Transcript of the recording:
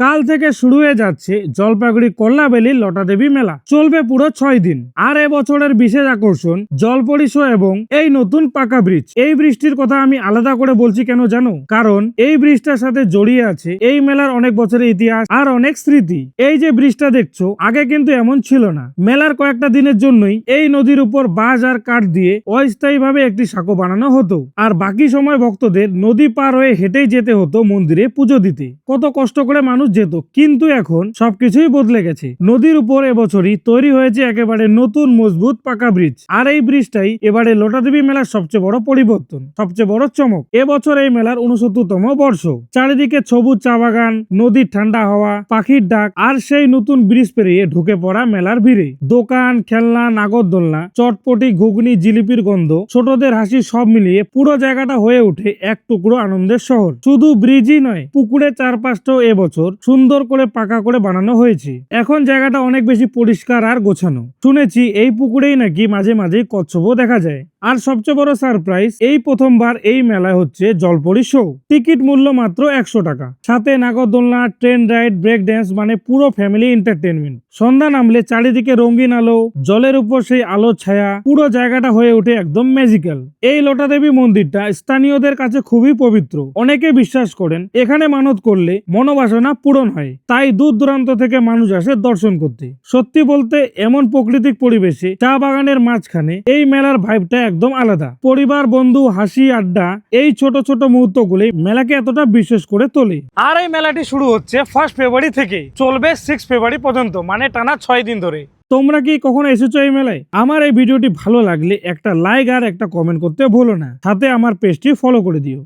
কাল থেকে শুরু হয়ে যাচ্ছে জলপাইগুড়ি কল্যাবেলী লটাদেবী মেলা। চলবে পুরো 6 দিন। আর এবছরের বিশেষ আকর্ষণ জলপরি শো এবং এই নতুন পাকা ব্রিজ। এই ব্রিজটির কথা আমি আলাদা করে বলছি কেন জানো? কারণ এই ব্রিজটার সাথে জড়িয়ে আছে এই মেলার অনেক বছরের ইতিহাস আর অনেক স্মৃতি। এই যে ব্রিজটা দেখছো আগে কিন্তু এমন ছিল না। মেলার কয়েকটা দিনের জন্যই এই নদীর উপর বাঁশ আর কাঠ দিয়ে অস্থায়ীভাবে একটি সাঁকো বানানো হতো, আর বাকি সময় ভক্তদের নদী পার হয়ে হেঁটেই যেতে হতো মন্দিরে পুজো দিতে। কত কষ্ট করে মানুষ যেত, কিন্তু এখন সবকিছুই বদলে গেছে। নদীর উপর এবছরই তৈরি হয়েছে একেবারে নতুন মজবুত পাকা ব্রিজ, আর এই ব্রিজটাই এবারে লটাদেবী মেলার সবচেয়ে বড় পরিবর্তন, সবচেয়ে বড় চমক। এবছর এই মেলার 69তম বর্ষ। চারিদিকে সবুজ চা বাগান, নদীর ঠান্ডা হাওয়া, পাখির ডাক, আর সেই নতুন ব্রিজ পেরিয়ে ঢুকে পড়া মেলার ভিড়ে। দোকান, খেলনা, নাগরদোলনা, চটপটি, ঘুগনি, জিলিপির গন্ধ, ছোটদের হাসি সব মিলিয়ে পুরো জায়গাটা হয়ে ওঠে এক টুকরো আনন্দের শহর। শুধু ব্রিজই নয়, পুকুরের চারপাশটাও এবছর সুন্দর করে পাকা করে বানানো হয়েছে। এখন জায়গাটা অনেক বেশি পরিষ্কার আর গোছানো। শুনেছি এই পুকুরেই নাকি মাঝে মাঝে কচ্ছপও দেখা যায়। আর সবচেয়ে বড় সারপ্রাইজ, এই প্রথমবার এই মেলায় হচ্ছে জলপরি শো। টিকিট মূল্য মাত্র 100 টাকা। সাথে নাগরদোলনা, ট্রেন রাইড, ব্রেক ড্যান্স, মানে পুরো ফ্যামিলি এন্টারটেনমেন্ট। সন্ধ্যা নামলে চারিদিকে রঙিন আলো, জলের উপর সেই আলো ছায়া, পুরো জায়গাটা হয়ে ওঠে একদম ম্যাজিক্যাল। এই লটাদেবী মন্দিরটা স্থানীয়দের কাছে খুবই পবিত্র। অনেকে বিশ্বাস করেন এখানে মানত করলে মনোবাসনা পূরণ হয়, তাই দূর দূরান্ত থেকে মানুষ আসে দর্শন করতে। সত্যি বলতে এমন প্রাকৃতিক পরিবেশে চা বাগানের মাঝখানে এই মেলার ভাইবটা একদম আলাদা। পরিবার, বন্ধু, হাসি, আড্ডা, এই ছোট ছোট মুহূর্তগুলি মেলাকে এতটা বিশেষ করে তোলে। আর এই মেলাটি শুরু হচ্ছে 1 ফেব্রুয়ারি থেকে, চলবে 6 ফেব্রুয়ারি পর্যন্ত, মানে টানা 6 দিন ধরে। তোমরা কি কখনো এসেছো এই মেলায়? আমার এই ভিডিওটি ভালো লাগলে একটা লাইক আর একটা কমেন্ট করতে ভুলো না। সাথে আমার পেজটি ফলো করে দিও।